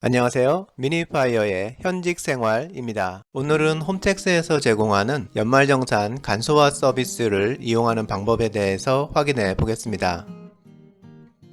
안녕하세요. 미니파이어의 현직 생활입니다. 오늘은 홈택스에서 제공하는 연말정산 간소화 서비스를 이용하는 방법에 대해서 확인해 보겠습니다.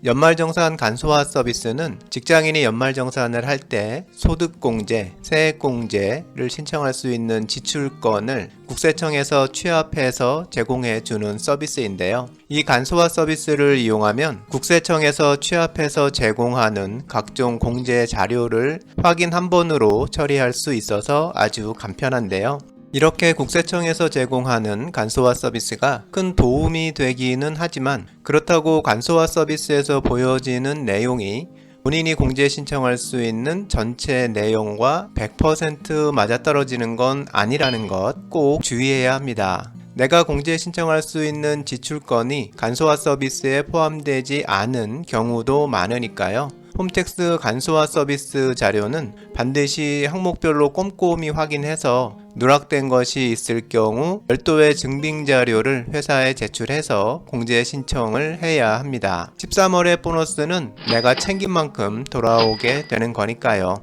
연말정산 간소화 서비스는 직장인이 연말정산을 할 때 소득공제, 세액공제를 신청할 수 있는 지출권을 국세청에서 취합해서 제공해 주는 서비스인데요. 이 간소화 서비스를 이용하면 국세청에서 취합해서 제공하는 각종 공제 자료를 확인 한 번으로 처리할 수 있어서 아주 간편한데요. 이렇게 국세청에서 제공하는 간소화 서비스가 큰 도움이 되기는 하지만 그렇다고 간소화 서비스에서 보여지는 내용이 본인이 공제 신청할 수 있는 전체 내용과 100% 맞아떨어지는 건 아니라는 것 꼭 주의해야 합니다. 내가 공제 신청할 수 있는 지출권이 간소화 서비스에 포함되지 않은 경우도 많으니까요. 홈택스 간소화 서비스 자료는 반드시 항목별로 꼼꼼히 확인해서 누락된 것이 있을 경우 별도의 증빙 자료를 회사에 제출해서 공제 신청을 해야 합니다. 13월의 보너스는 내가 챙긴 만큼 돌아오게 되는 거니까요.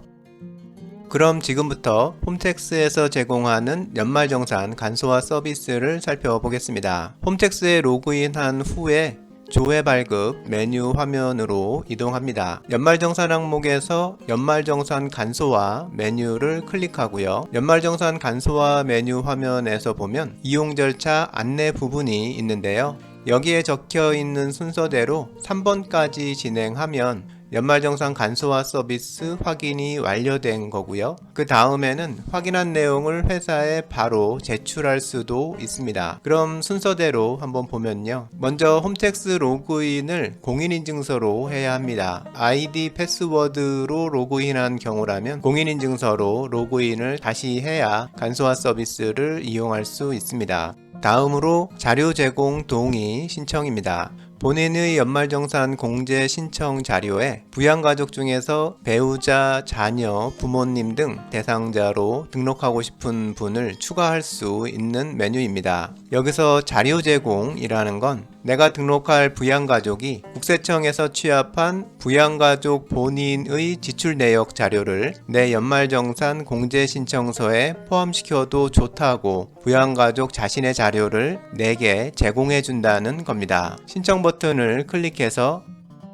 그럼 지금부터 홈택스에서 제공하는 연말정산 간소화 서비스를 살펴보겠습니다. 홈택스에 로그인한 후에 조회 발급 메뉴 화면으로 이동합니다. 연말정산 항목에서 연말정산 간소화 메뉴를 클릭하고요. 연말정산 간소화 메뉴 화면에서 보면 이용 절차 안내 부분이 있는데요. 여기에 적혀 있는 순서대로 3번까지 진행하면 연말정산 간소화 서비스 확인이 완료된 거고요. 그 다음에는 확인한 내용을 회사에 바로 제출할 수도 있습니다. 그럼 순서대로 한번 보면요. 먼저 홈택스 로그인을 공인인증서로 해야 합니다. 아이디 패스워드로 로그인한 경우라면 공인인증서로 로그인을 다시 해야 간소화 서비스를 이용할 수 있습니다. 다음으로 자료 제공 동의 신청입니다. 본인의 연말정산 공제 신청 자료에 부양가족 중에서 배우자, 자녀, 부모님 등 대상자로 등록하고 싶은 분을 추가할 수 있는 메뉴입니다. 여기서 자료 제공이라는 건 내가 등록할 부양가족이 국세청에서 취합한 부양가족 본인의 지출 내역 자료를 내 연말정산 공제 신청서에 포함시켜도 좋다고 부양가족 자신의 자료를 내게 제공해준다는 겁니다. 신청 버튼을 클릭해서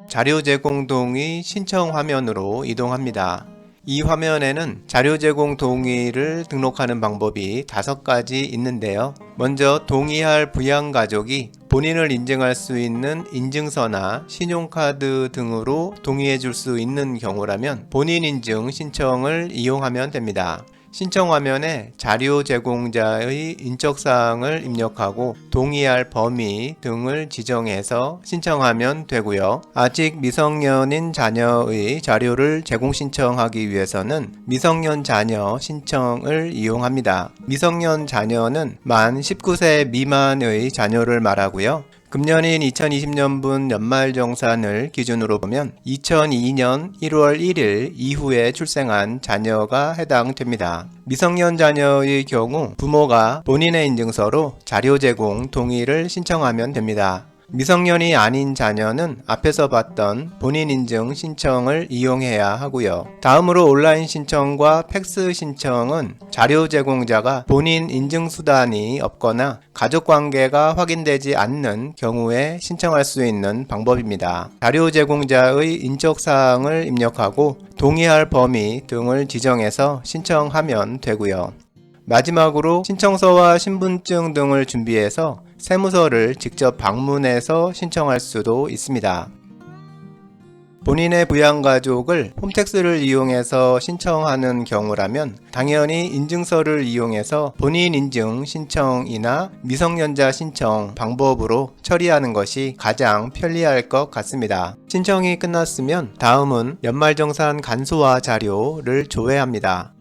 자료 제공 동의 신청 화면으로 이동합니다. 이 화면에는 자료 제공 동의를 등록하는 방법이 5가지 있는데요. 먼저 동의할 부양가족이 본인을 인증할 수 있는 인증서나 신용카드 등으로 동의해 줄 수 있는 경우라면 본인 인증 신청을 이용하면 됩니다. 신청 화면에 자료 제공자의 인적사항을 입력하고 동의할 범위 등을 지정해서 신청하면 되고요. 아직 미성년인 자녀의 자료를 제공 신청하기 위해서는 미성년 자녀 신청을 이용합니다. 미성년 자녀는 만 19세 미만의 자녀를 말하고요. 금년인 2020년분 연말정산을 기준으로 보면 2002년 1월 1일 이후에 출생한 자녀가 해당됩니다. 미성년 자녀의 경우 부모가 본인의 인증서로 자료 제공 동의를 신청하면 됩니다. 미성년이 아닌 자녀는 앞에서 봤던 본인 인증 신청을 이용해야 하고요. 다음으로 온라인 신청과 팩스 신청은 자료 제공자가 본인 인증 수단이 없거나 가족관계가 확인되지 않는 경우에 신청할 수 있는 방법입니다. 자료 제공자의 인적사항을 입력하고 동의할 범위 등을 지정해서 신청하면 되고요. 마지막으로 신청서와 신분증 등을 준비해서 세무서를 직접 방문해서 신청할 수도 있습니다. 본인의 부양가족을 홈택스를 이용해서 신청하는 경우라면 당연히 인증서를 이용해서 본인 인증 신청이나 미성년자 신청 방법으로 처리하는 것이 가장 편리할 것 같습니다. 신청이 끝났으면 다음은 연말정산 간소화 자료를 조회합니다.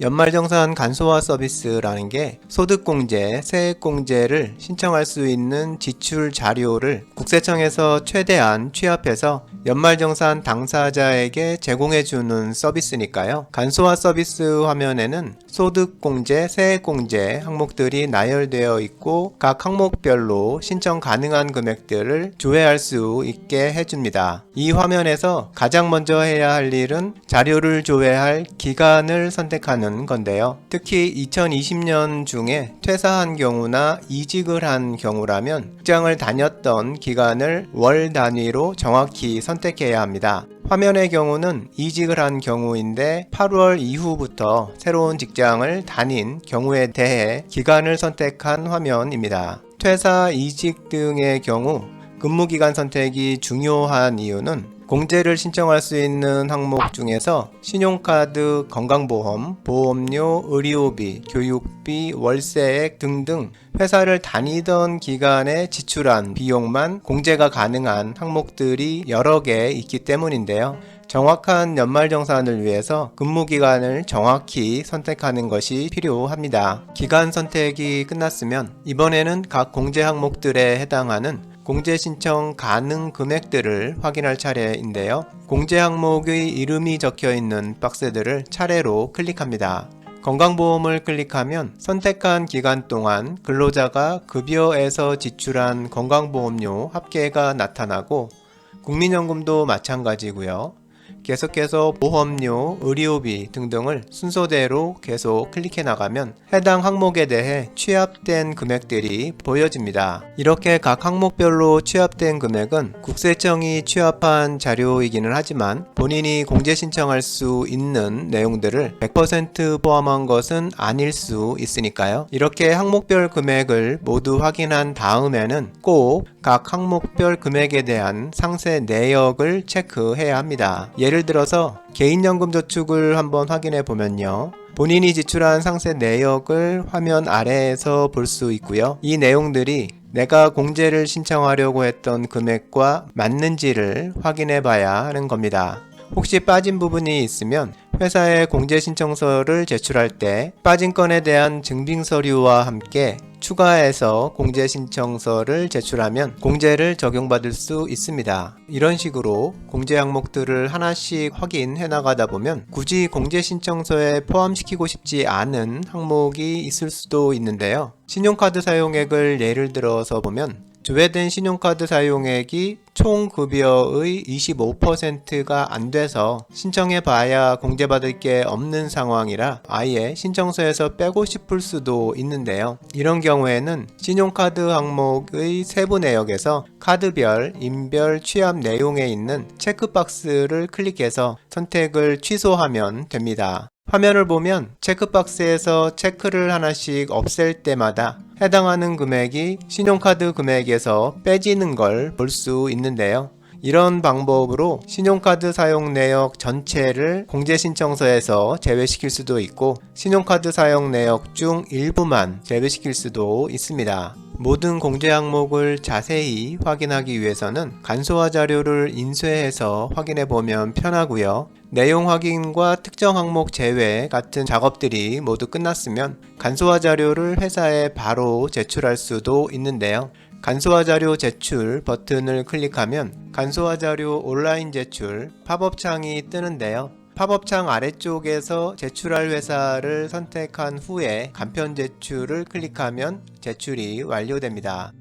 연말정산 간소화 서비스라는 게 소득공제, 세액공제를 신청할 수 있는 지출 자료를 국세청에서 최대한 취합해서 연말정산 당사자에게 제공해주는 서비스니까요. 간소화 서비스 화면에는 소득공제, 세액공제 항목들이 나열되어 있고 각 항목별로 신청 가능한 금액들을 조회할 수 있게 해줍니다. 이 화면에서 가장 먼저 해야 할 일은 자료를 조회할 기간을 선택하는 건데요. 특히 2020년 중에 퇴사한 경우나 이직을 한 경우라면 직장을 다녔던 기간을 월 단위로 정확히 선택해야 합니다. 화면의 경우는 이직을 한 경우인데 8월 이후부터 새로운 직장을 다닌 경우에 대해 기간을 선택한 화면입니다. 퇴사, 이직 등의 경우 근무기간 선택이 중요한 이유는 공제를 신청할 수 있는 항목 중에서 신용카드, 건강보험, 보험료, 의료비, 교육비, 월세액 등등 회사를 다니던 기간에 지출한 비용만 공제가 가능한 항목들이 여러 개 있기 때문인데요. 정확한 연말정산을 위해서 근무기간을 정확히 선택하는 것이 필요합니다. 기간 선택이 끝났으면 이번에는 각 공제 항목들에 해당하는 공제 신청 가능 금액들을 확인할 차례인데요. 공제 항목의 이름이 적혀 있는 박스들을 차례로 클릭합니다. 건강보험을 클릭하면 선택한 기간 동안 근로자가 급여에서 지출한 건강보험료 합계가 나타나고 국민연금도 마찬가지고요. 계속해서 보험료, 의료비 등등을 순서대로 계속 클릭해 나가면 해당 항목에 대해 취합된 금액들이 보여집니다. 이렇게 각 항목별로 취합된 금액은 국세청이 취합한 자료이기는 하지만 본인이 공제 신청할 수 있는 내용들을 100% 포함한 것은 아닐 수 있으니까요. 이렇게 항목별 금액을 모두 확인한 다음에는 꼭 각 항목별 금액에 대한 상세 내역을 체크해야 합니다. 예를 들어서 개인연금저축을 한번 확인해 보면요. 본인이 지출한 상세 내역을 화면 아래에서 볼 수 있고요. 이 내용들이 내가 공제를 신청하려고 했던 금액과 맞는지를 확인해 봐야 하는 겁니다. 혹시 빠진 부분이 있으면 회사에 공제 신청서를 제출할 때 빠진 건에 대한 증빙 서류와 함께 추가해서 공제 신청서를 제출하면 공제를 적용받을 수 있습니다. 이런 식으로 공제 항목들을 하나씩 확인해 나가다 보면 굳이 공제 신청서에 포함시키고 싶지 않은 항목이 있을 수도 있는데요. 신용카드 사용액을 예를 들어서 보면 조회된 신용카드 사용액이 총 급여의 25%가 안 돼서 신청해 봐야 공제받을 게 없는 상황이라 아예 신청서에서 빼고 싶을 수도 있는데요. 이런 경우에는 신용카드 항목의 세부 내역에서 카드별, 인별 취합 내용에 있는 체크박스를 클릭해서 선택을 취소하면 됩니다. 화면을 보면 체크박스에서 체크를 하나씩 없앨 때마다 해당하는 금액이 신용카드 금액에서 빼지는 걸 볼 수 있는데요. 이런 방법으로 신용카드 사용 내역 전체를 공제 신청서에서 제외시킬 수도 있고 신용카드 사용 내역 중 일부만 제외시킬 수도 있습니다. 모든 공제 항목을 자세히 확인하기 위해서는 간소화 자료를 인쇄해서 확인해 보면 편하고요. 내용 확인과 특정 항목 제외 같은 작업들이 모두 끝났으면 간소화 자료를 회사에 바로 제출할 수도 있는데요. 간소화 자료 제출 버튼을 클릭하면 간소화 자료 온라인 제출 팝업 창이 뜨는데요. 팝업 창 아래쪽에서 제출할 회사를 선택한 후에 간편 제출을 클릭하면 제출이 완료됩니다.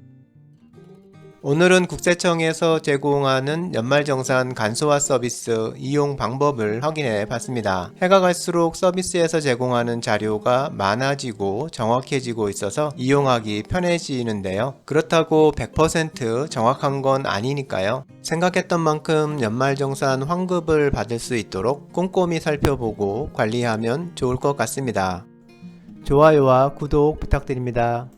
오늘은 국세청에서 제공하는 연말정산 간소화 서비스 이용 방법을 확인해 봤습니다. 해가 갈수록 서비스에서 제공하는 자료가 많아지고 정확해지고 있어서 이용하기 편해지는데요. 그렇다고 100% 정확한 건 아니니까요. 생각했던 만큼 연말정산 환급을 받을 수 있도록 꼼꼼히 살펴보고 관리하면 좋을 것 같습니다. 좋아요와 구독 부탁드립니다.